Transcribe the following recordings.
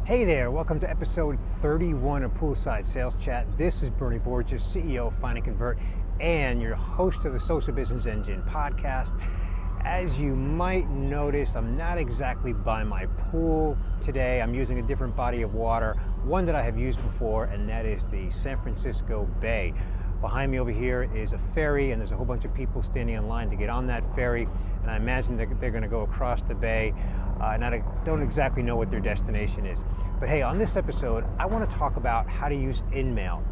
Hey there, welcome to episode 31 of Poolside Sales Chat. This is Borges, CEO of Find and Convert, and your host of the Social Business Engine podcast. As you might notice, I'm not exactly by my pool today. I'm using a different body of water, one that I have used before, and that is the San Francisco Bay. Behind me over here is a ferry, and there's a whole bunch of people standing in line to get on that ferry, and I imagine they're going to go across the bay, and I don't exactly know what their destination is. But hey, on this episode, I want to talk about how to use InMail.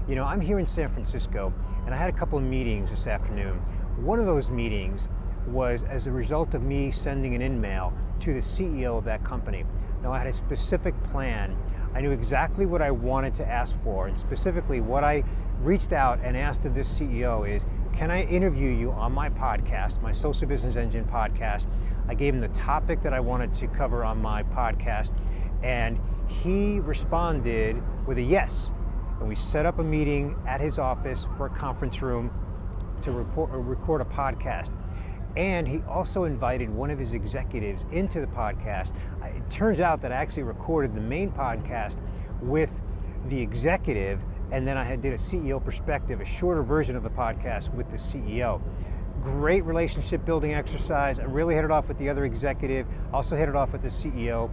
You know, I'm here in San Francisco, and I had a couple of meetings this afternoon. One of those meetings was as a result of me sending an InMail to the CEO of that company. Now, I had a specific plan. I knew exactly what I wanted to ask for, and specifically what I reached out and asked of this CEO is, can I interview you on my podcast, my Social Business Engine podcast? I gave him the topic that I wanted to cover on my podcast, and he responded with a yes. And we set up a meeting at his office for a conference room to record a podcast. And he also invited one of his executives into the podcast. It turns out that I actually recorded the main podcast with the executive, and then I did a CEO perspective, a shorter version of the podcast with the CEO. Great relationship building exercise. I really hit it off with the other executive, also hit it off with the CEO,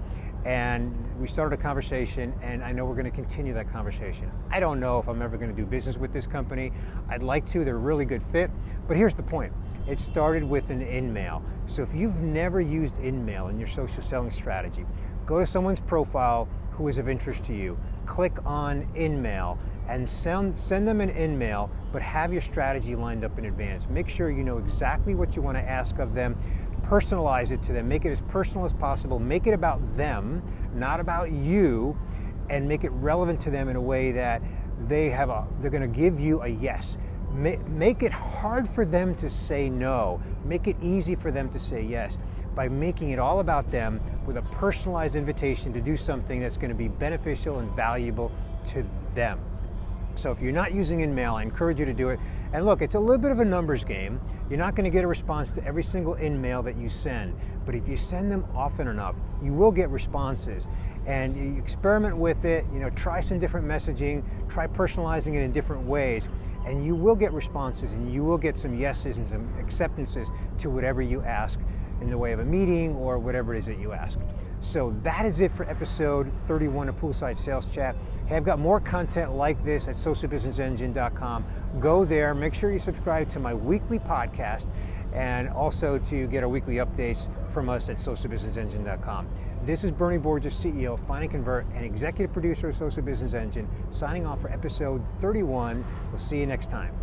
and we started a conversation, and I know we're going to continue that conversation. I don't know if I'm ever going to do business with this company. I'd like to, they're a really good fit, but here's the point. It started with an InMail. So if you've never used InMail in your social selling strategy, go to someone's profile who is of interest to you, click on InMail, and send them an InMail, but have your strategy lined up in advance. Make sure you know exactly what you want to ask of them, personalize it to them, make it as personal as possible, make it about them, not about you, and make it relevant to them in a way that they're going to give you a yes. Make it hard for them to say no. Make it easy for them to say yes by making it all about them with a personalized invitation to do something that's going to be beneficial and valuable to them. So if you're not using InMail, I encourage you to do it. And look, it's a little bit of a numbers game. You're not going to get a response to every single InMail that you send, but if you send them often enough, you will get responses. And you experiment with it, try some different messaging, try personalizing it in different ways, and you will get responses, and you will get some yeses and some acceptances to whatever you ask in the way of a meeting or whatever it is that you ask. So that is it for episode 31 of Poolside Sales Chat. Hey, I've got more content like this at socialbusinessengine.com. Go there, make sure you subscribe to my weekly podcast, and also to get our weekly updates from us at socialbusinessengine.com. This is Borges, CEO of Find and Convert and executive producer of Social Business Engine, signing off for episode 31. We'll see you next time.